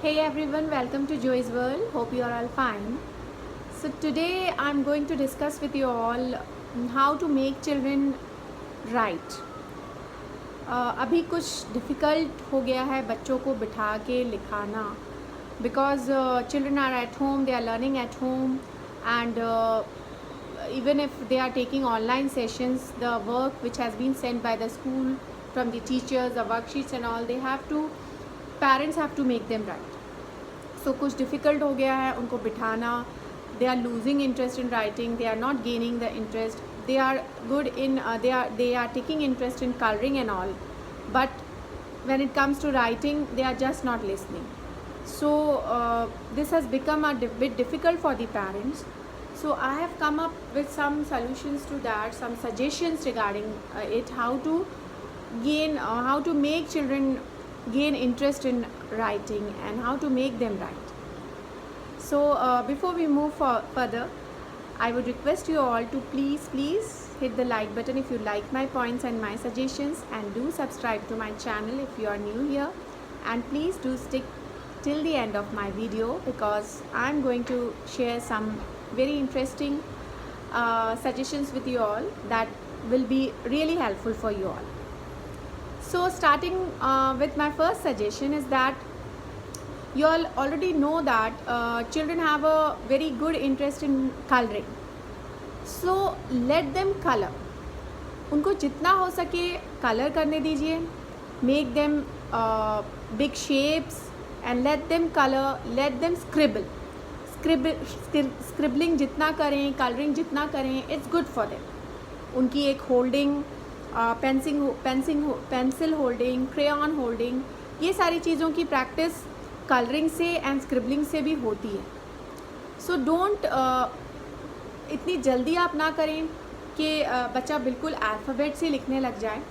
Hey everyone, welcome to Joy's World. Hope you are all fine. So today I'm going to discuss with you all how to make children write. अभी कुछ difficult हो गया है बच्चों को बिठा के लिखाना because children are at home, they are learning at home, and even if they are taking online sessions, the work which has been sent by the school from the teachers, the worksheets and all, parents have to make them write. So कुछ difficult हो गया है उनको बिठाना. They are losing interest in writing, they are not gaining the interest. They are good in they are taking interest in coloring and all, but when it comes to writing they are just not listening. So this has become a bit difficult for the parents. So I have come up with some solutions to that, some suggestions regarding it, how to make children gain interest in writing and how to make them write. So before we move further, I would request you all to please hit the like button if you like my points and my suggestions, and do subscribe to my channel if you are new here, and please do stick till the end of my video because I'm going to share some very interesting suggestions with you all that will be really helpful for you all. So starting with my first suggestion is that you all already know that children have a very good interest in coloring. So let them color. उनको जितना हो सके colour करने दीजिए. Make them big shapes and let them color. Let them scribble. Scribbling जितना करें, coloring जितना करें, it's good for them. उनकी एक holding, pencil holding, crayon holding, ये सारी चीज़ों की प्रैक्टिस कलरिंग से एंड स्क्रिबलिंग से भी होती है. सो डोंट इतनी जल्दी आप ना करें कि बच्चा बिल्कुल अल्फ़ाबेट से लिखने लग जाए.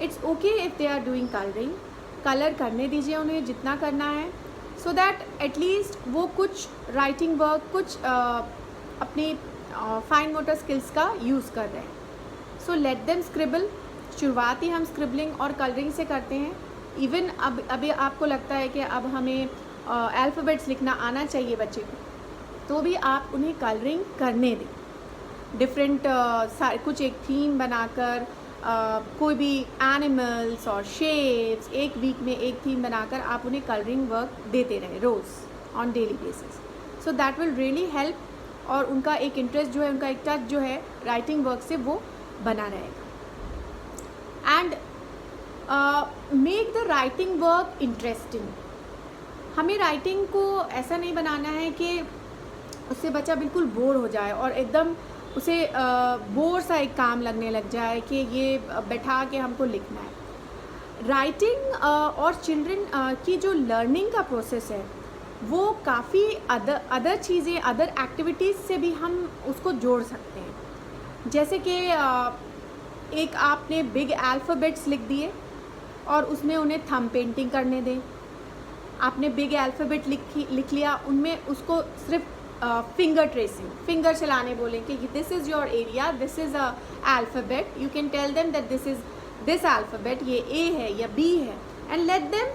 It's okay if they are doing colouring. Colour करने दीजिए उन्हें जितना करना है, सो दैट एटलीस्ट वो कुछ राइटिंग वर्क, कुछ अपनी फाइन मोटर स्किल्स का यूज़ कर रहे हैं. So let them scribble. शुरुआत ही हम स्क्रिबलिंग और कलरिंग से करते हैं. इवन अभी आपको लगता है कि अब हमें अल्फ़ाबेट्स लिखना आना चाहिए बच्चे को, तो भी आप उन्हें कलरिंग करने दें. डिफरेंट कुछ एक थीम बनाकर कोई भी एनिमल्स और शेप्स, एक वीक में एक थीम बनाकर आप उन्हें कलरिंग वर्क देते रहें रोज़ on daily basis. So that will really help, और उनका एक इंटरेस्ट जो है, उनका एक टच जो है राइटिंग वर्क से वो बना रहेगा. And make the writing work interesting. हमें राइटिंग को ऐसा नहीं बनाना है कि उससे बच्चा बिल्कुल बोर हो जाए और एकदम उसे बोर सा एक काम लगने लग जाए कि ये बैठा के हमको लिखना है. राइटिंग और चिल्ड्रन की जो लर्निंग का प्रोसेस है वो काफ़ी अदर चीज़ें, अदर एक्टिविटीज़ से भी हम उसको जोड़ सकते हैं. जैसे कि एक आपने बिग अल्फ़ाबेट्स लिख दिए और उसमें उन्हें थंब पेंटिंग करने दें. आपने बिग अल्फ़ाबेट लिख लिया, उनमें उसको सिर्फ फिंगर ट्रेसिंग, फिंगर चलाने बोलें कि this is your area, this is a alphabet. You can tell them that this is this alphabet, ये ए है या बी है, and let them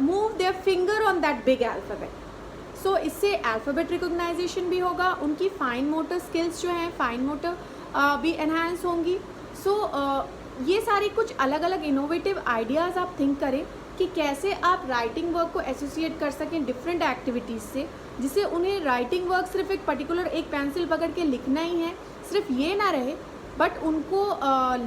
move their finger on that big alphabet. So इससे alphabet recognition भी होगा, उनकी fine motor skills जो हैं, फाइन मोटर भी एनहांस होंगी. सो ये सारी कुछ अलग अलग इनोवेटिव आइडियाज़ आप थिंक करें कि कैसे आप राइटिंग वर्क को एसोसिएट कर सकें डिफरेंट एक्टिविटीज़ से, जिससे उन्हें राइटिंग वर्क सिर्फ एक पर्टिकुलर एक पेंसिल पकड़ के लिखना ही है, सिर्फ ये ना रहे, बट उनको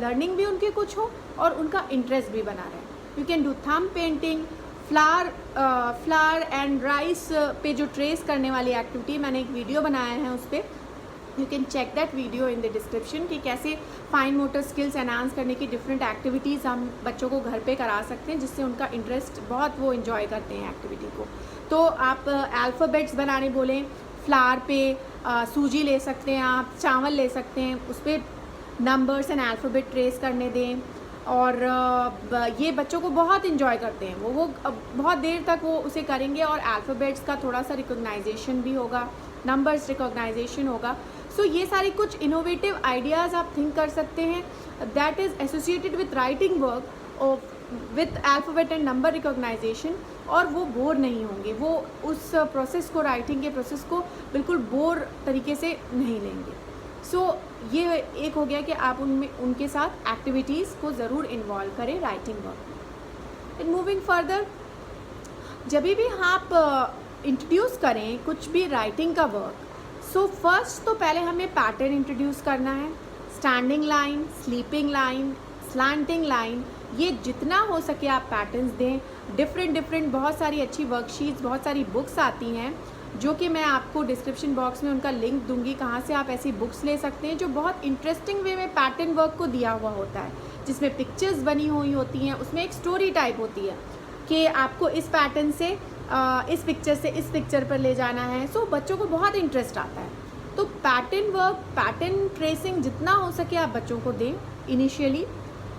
लर्निंग भी उनकी कुछ हो और उनका इंटरेस्ट भी बना रहे. You can do thumb painting, flower and rice पे जो ट्रेस करने वाली एक्टिविटी, मैंने एक वीडियो बनाया है उस पर. You can check that video in the description कि कैसे फाइन मोटर स्किल्स एनहांस करने की डिफरेंट एक्टिविटीज़ हम बच्चों को घर पे करा सकते हैं, जिससे उनका इंटरेस्ट बहुत वो इन्जॉय करते हैं एक्टिविटी को. तो आप अल्फ़ाबेट्स बनाने बोलें, फ्लावर पे सूजी ले सकते हैं, आप चावल ले सकते हैं, उस पर नंबर्स एंड अल्फ़ाबेट ट्रेस करने दें. और ये बच्चों को बहुत इन्जॉय करते हैं. वो बहुत देर तक वो उसे करेंगे और अल्फ़ाबेट्स का थोड़ा सा रिकॉग्नाइजेशन भी होगा, नंबर्स रिकॉग्नाइजेशन होगा. सो ये सारी कुछ इनोवेटिव आइडियाज़ आप थिंक कर सकते हैं that is associated with writing work with alphabet and number recognization, और वो बोर नहीं होंगे, वो उस प्रोसेस को, राइटिंग के प्रोसेस को बिल्कुल बोर तरीके से नहीं लेंगे। सो ये एक हो गया कि आप उनके साथ एक्टिविटीज़ को ज़रूर इन्वॉल्व करें writing work. And moving further, जब भी आप इंट्रोड्यूस करें कुछ भी राइटिंग का वर्क, सो फर्स्ट तो पहले हमें पैटर्न इंट्रोड्यूस करना है। Standing line, sleeping line, slanting line, ये जितना हो सके आप पैटर्न्स दें। डिफरेंट बहुत सारी अच्छी वर्कशीट्स, बहुत सारी बुक्स आती हैं जो कि मैं आपको डिस्क्रिप्शन बॉक्स में उनका लिंक दूंगी, कहाँ से आप ऐसी बुक्स ले सकते हैं जो बहुत इंटरेस्टिंग वे में पैटर्न वर्क को दिया हुआ होता है, जिसमें पिक्चर्स बनी हुई होती हैं, उसमें एक स्टोरी टाइप होती है कि आपको इस पैटर्न से इस पिक्चर से इस पिक्चर पर ले जाना है। सो बच्चों को बहुत इंटरेस्ट आता है। तो पैटर्न वर्क, पैटर्न ट्रेसिंग जितना हो सके आप बच्चों को दें इनिशियली,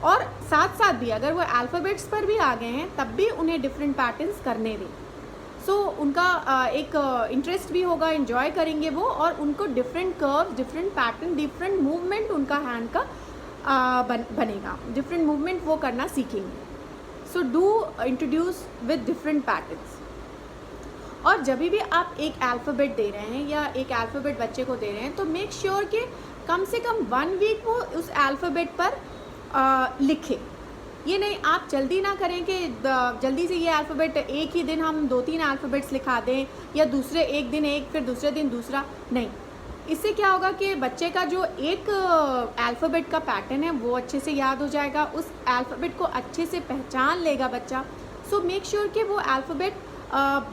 और साथ साथ भी अगर वो अल्फ़ाबेट्स पर भी आ गए हैं तब भी उन्हें डिफरेंट पैटर्न्स करने दें। सो उनका एक इंटरेस्ट भी होगा, एंजॉय करेंगे वो, और उनको different curve, different pattern, different movement उनका हैंड का बनेगा, डिफरेंट मूवमेंट वो करना सीखेंगे। So do introduce with different patterns. और जब भी आप एक अल्फ़ाबेट दे रहे हैं या एक अल्फ़ाबेट बच्चे को दे रहे हैं, तो मेक श्योर कि कम से कम 1 वीक वो उस अल्फ़ाबेट पर लिखे। ये नहीं, आप जल्दी ना करें कि जल्दी से ये अल्फ़ाबेट एक ही दिन हम 2-3 अल्फ़ाबेट्स लिखा दें, या दूसरे एक दिन एक, फिर दूसरे दिन दूसरा। नहीं, इससे क्या होगा कि बच्चे का जो एक अल्फ़ाबेट का पैटर्न है वो अच्छे से याद हो जाएगा, उस अल्फ़ाबेट को अच्छे से पहचान लेगा बच्चा। सो मेक श्योर कि वो अल्फ़ाबेट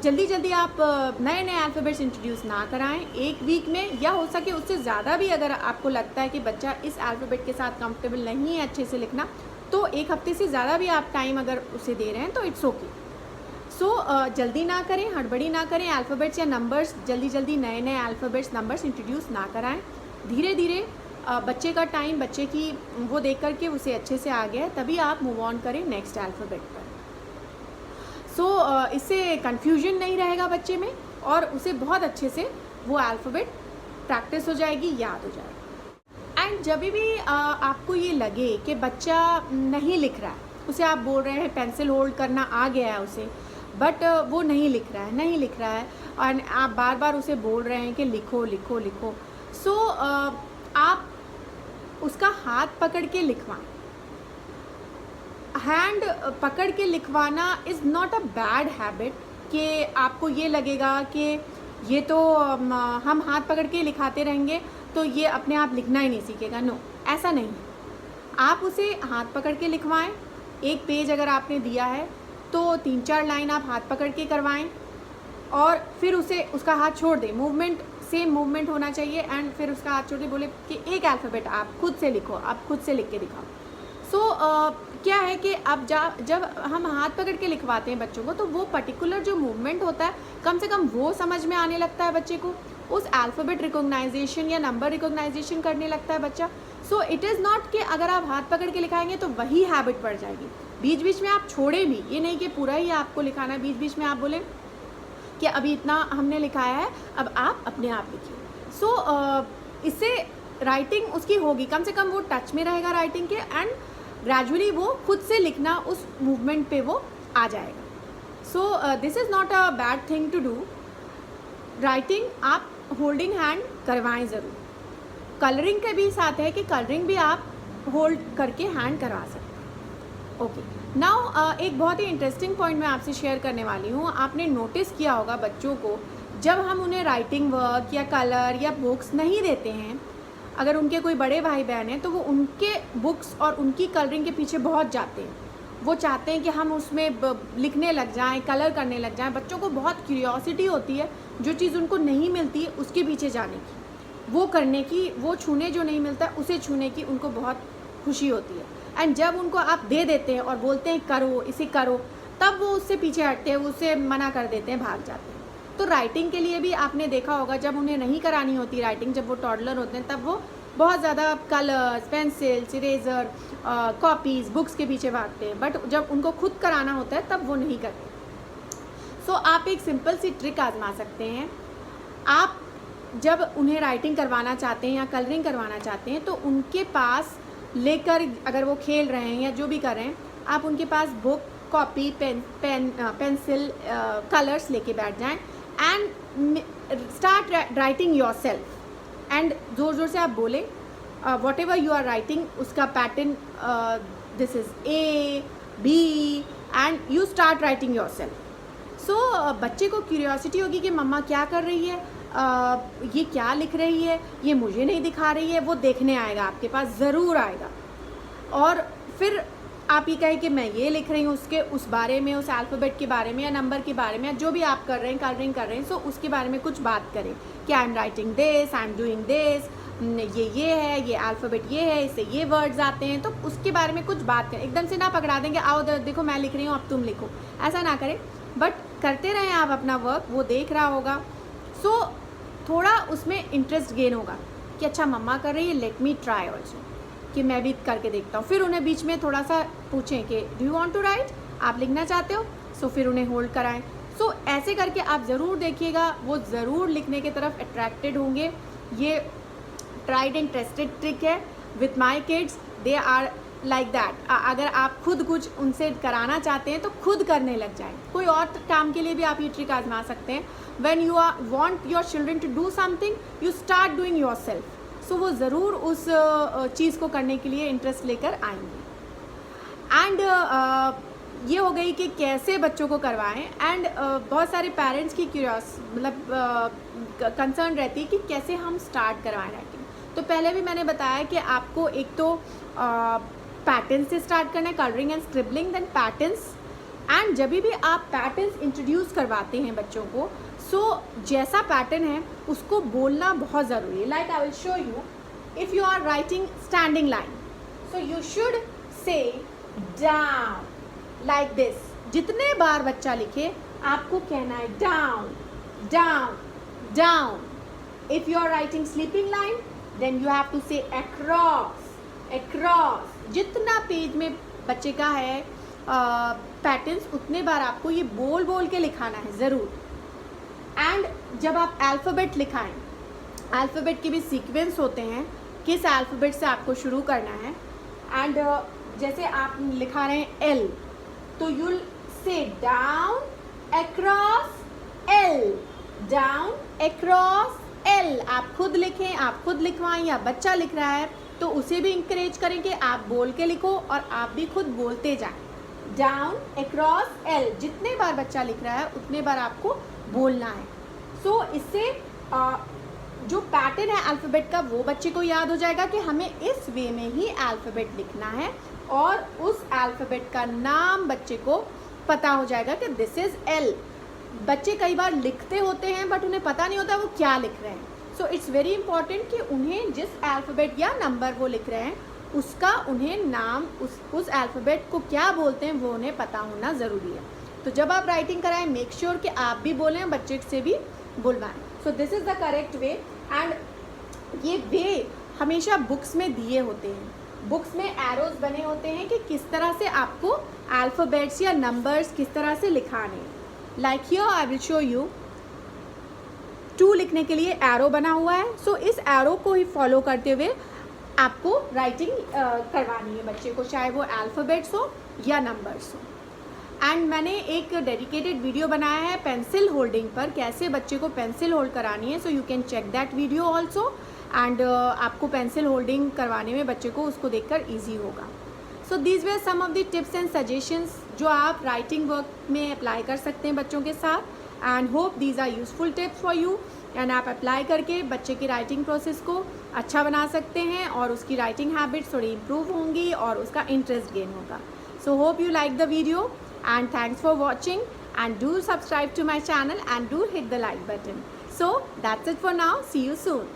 जल्दी आप नए अल्फ़ाबेट्स इंट्रोड्यूस ना कराएं एक वीक में, या हो सके उससे ज़्यादा भी। अगर आपको लगता है कि बच्चा इस अल्फ़ाबेट के साथ कंफर्टेबल नहीं है अच्छे से लिखना, तो 1 हफ्ते से ज़्यादा भी आप टाइम अगर उसे दे रहे हैं तो इट्स ओके। सो जल्दी ना करें, हड़बड़ी ना करें, अल्फ़ाबेट्स या नंबर्स जल्दी नए अल्फ़ाबेट्स, नंबर्स इंट्रोड्यूस ना कराएं। धीरे धीरे बच्चे का टाइम, बच्चे की वो देख करके उसे अच्छे से आ गया है, तभी आप मूव ऑन करें नेक्स्ट अल्फ़ाबेट पर। सो इससे कन्फ्यूजन नहीं रहेगा बच्चे में, और उसे बहुत अच्छे से वो अल्फ़ाबेट प्रैक्टिस हो जाएगी, याद हो जाएगा। एंड जब भी आपको ये लगे कि बच्चा नहीं लिख रहा है, उसे आप बोल रहे हैं पेंसिल होल्ड करना आ गया है उसे, बट वो नहीं लिख रहा है, और आप बार बार उसे बोल रहे हैं कि लिखो। सो आप उसका हाथ पकड़ के लिखवाएं। हैंड पकड़ के लिखवाना is not a bad habit, कि आपको ये लगेगा कि ये तो हम हाथ पकड़ के लिखाते रहेंगे तो ये अपने आप लिखना ही नहीं सीखेगा। नो, ऐसा नहीं है। आप उसे हाथ पकड़ के लिखवाएं। एक पेज अगर आपने दिया है तो 3-4 लाइन आप हाथ पकड़ के करवाएं, और फिर उसे उसका हाथ छोड़ दें। मूवमेंट, सेम मूवमेंट होना चाहिए, एंड फिर उसका हाथ छोड़ के बोले कि एक अल्फ़ाबेट आप खुद से लिखो, आप खुद से लिख के दिखाओ। सो क्या है कि अब जब हम हाथ पकड़ के लिखवाते हैं बच्चों को, तो वो पर्टिकुलर जो मूवमेंट होता है कम से कम वो समझ में आने लगता है बच्चे को, उस अल्फ़ाबेट रिकॉग्नाइजेशन या नंबर रिकॉग्नाइजेशन करने लगता है बच्चा। सो इट इज़ नॉट कि अगर आप हाथ पकड़ के लिखाएंगे तो वही हैबिट पड़ जाएगी। बीच बीच में आप छोड़ें भी, ये नहीं कि पूरा ही आपको लिखाना है, बीच बीच में आप बोलें कि अभी इतना हमने लिखाया है, अब आप अपने आप लिखिए। सो इससे राइटिंग उसकी होगी, कम से कम वो टच में रहेगा राइटिंग के, एंड ग्रेजुअली वो खुद से लिखना उस मूवमेंट पे वो आ जाएगा। So this is not a bad thing to do. Writing आप होल्डिंग हैंड करवाएं ज़रूर। कलरिंग के भी साथ है कि कलरिंग भी आप होल्ड करके हैंड करवा सकते हैं। ओके, नाउ एक बहुत ही इंटरेस्टिंग पॉइंट मैं आपसे शेयर करने वाली हूँ। आपने नोटिस किया होगा बच्चों को, जब हम उन्हें राइटिंग वर्क या कलर या बुक्स नहीं देते हैं, अगर उनके कोई बड़े भाई बहन हैं तो वो उनके बुक्स और उनकी कलरिंग के पीछे बहुत जाते हैं। वो चाहते हैं कि हम उसमें लिखने लग जाएं, कलर करने लग जाएं। बच्चों को बहुत क्यूरियोसिटी होती है, जो चीज़ उनको नहीं मिलती है उसके पीछे जाने की, वो करने की, वो छूने जो नहीं मिलता है उसे छूने की उनको बहुत खुशी होती है। एंड जब उनको आप दे देते हैं और बोलते हैं करो, इसे करो, तब वो उससे पीछे हटते हैं, उससे मना कर देते हैं, भाग जाते हैं। तो राइटिंग के लिए भी आपने देखा होगा, जब उन्हें नहीं करानी होती राइटिंग, जब वो टॉडलर होते हैं, तब वो बहुत ज़्यादा colours, pencils, eraser, copies, books के पीछे भागते हैं। बट जब उनको खुद कराना होता है तब वो नहीं करते। सो आप एक सिंपल सी ट्रिक आजमा सकते हैं। आप जब उन्हें राइटिंग करवाना चाहते हैं या कलरिंग करवाना चाहते हैं, तो उनके पास लेकर, अगर वो खेल रहे हैं या जो भी कर रहे हैं, आप उनके पास बुक कॉपी पेंसिल कलर्स लेके बैठ जाएं and start writing yourself and ज़ोर ज़ोर से आप बोलें whatever you are writing उसका pattern this is A B and you start writing yourself. So बच्चे को क्यूरियोसिटी होगी कि मम्मा क्या कर रही है, ये क्या लिख रही है, ये मुझे नहीं दिखा रही है, वो देखने आएगा, आपके पास ज़रूर आएगा। और फिर आप ये कहें कि मैं ये लिख रही हूँ, उसके उस बारे में, उस अल्फ़ाबेट के बारे में या नंबर के बारे में, जो भी आप कर रहे हैं, कलरिंग कर रहे हैं, सो उसके बारे में कुछ बात करें कि I am writing this, I am doing this, ये है, ये अल्फ़ाबेट ये है, इससे ये वर्ड्स आते हैं, तो उसके बारे में कुछ बात करें। एकदम से ना पकड़ा देंगे, आओ देखो मैं लिख रही हूँ अब तुम लिखो, ऐसा ना करें, बट करते रहें आप अपना वर्क, वो देख रहा होगा। सो थोड़ा उसमें इंटरेस्ट गेन होगा कि अच्छा मम्मा कर रही है, लेट मी ट्राई ऑल्सो, कि मैं भी करके देखता हूँ। फिर उन्हें बीच में थोड़ा सा पूछें कि do you want to write, आप लिखना चाहते हो, सो फिर उन्हें होल्ड कराएं। सो ऐसे करके आप ज़रूर देखिएगा, वो ज़रूर लिखने की तरफ अट्रैक्टेड होंगे। ये ट्राइड एंड टेस्टेड ट्रिक है with my kids, they are like that. अगर आप खुद कुछ उनसे कराना चाहते हैं तो खुद करने लग जाएं। कोई और काम के लिए भी आप ये ट्रिक आजमा सकते हैं। When you are want your children to do something, you start doing yourself. So वो ज़रूर उस चीज़ को करने के लिए इंटरेस्ट लेकर आएंगे। एंड ये हो गई कि कैसे बच्चों को करवाएं। एंड बहुत सारे पेरेंट्स की कंसर्न रहती है कि कैसे हम स्टार्ट करवाएं राइटिंग। तो पहले भी मैंने बताया कि आपको एक तो पैटर्न से स्टार्ट करना है, colouring and scribbling, then patterns. And जब भी आप पैटर्न्स इंट्रोड्यूस करवाते हैं बच्चों को, सो जैसा पैटर्न है उसको बोलना बहुत ज़रूरी है। Like I will show you, if you are writing standing line, so you should say down like this. जितने बार बच्चा लिखे आपको कहना है down down down. If you are writing sleeping line, then you have to say across across. जितना page में बच्चे का है पैटर्न्स, उतने बार आपको ये बोल बोल के लिखाना है ज़रूर। एंड जब आप अल्फ़ाबेट लिखाएं, अल्फ़ाबेट के भी सीक्वेंस होते हैं, किस अल्फ़ाबेट से आपको शुरू करना है। एंड जैसे आप लिखा रहे हैं एल, तो यूल से down across L, down across L. आप खुद लिखें, आप खुद लिखवाएं, या बच्चा लिख रहा है तो उसे भी इंकरेज करें कि आप बोल के लिखो और आप भी खुद बोलते जाएं। डाउन अक्रॉस एल, जितने बार बच्चा लिख रहा है उतने बार आपको बोलना है। सो इससे जो पैटर्न है अल्फ़ाबेट का वो बच्चे को याद हो जाएगा कि हमें इस वे में ही अल्फ़ाबेट लिखना है, और उस अल्फ़ाबेट का नाम बच्चे को पता हो जाएगा कि दिस इज़ एल। बच्चे कई बार लिखते होते हैं बट उन्हें पता नहीं होता वो क्या लिख रहे हैं। सो इट्स वेरी इंपॉर्टेंट कि उन्हें जिस अल्फ़ाबेट या नंबर वो लिख रहे हैं उसका उन्हें नाम, उस अल्फ़ाबेट को क्या बोलते हैं वो उन्हें पता होना ज़रूरी है। तो जब आप राइटिंग कराएं, मेक श्योर कि आप भी बोलें, बच्चे से भी बुलवाएं। So this is the correct way. And ये वे हमेशा बुक्स में दिए होते हैं। बुक्स में एरोज बने होते हैं कि किस तरह से आपको अल्फ़ाबेट्स या नंबर्स किस तरह से लिखाने हैं। Like here I will show you, 2 लिखने के लिए एरो बना हुआ है। सो इस एरो को ही फॉलो करते हुए आपको राइटिंग करवानी है बच्चे को, चाहे वो अल्फ़ाबेट्स हो या नंबर्स हो। एंड मैंने एक डेडिकेटेड वीडियो बनाया है पेंसिल होल्डिंग पर, कैसे बच्चे को पेंसिल होल्ड करानी है। So you can check that video also. And आपको पेंसिल होल्डिंग करवाने में बच्चे को उसको देखकर ईजी होगा। So these were some of the tips and suggestions जो आप राइटिंग वर्क में अप्लाई कर सकते हैं बच्चों के साथ। And hope these are useful tips for you. And आप अप्लाई करके बच्चे की राइटिंग प्रोसेस को अच्छा बना सकते हैं, और उसकी राइटिंग हैबिट्स थोड़ी इम्प्रूव होंगी और उसका इंटरेस्ट गेन होगा। So hope you like the video and thanks for watching, and do subscribe to my channel and do hit the like button. So that's it for now. See you soon.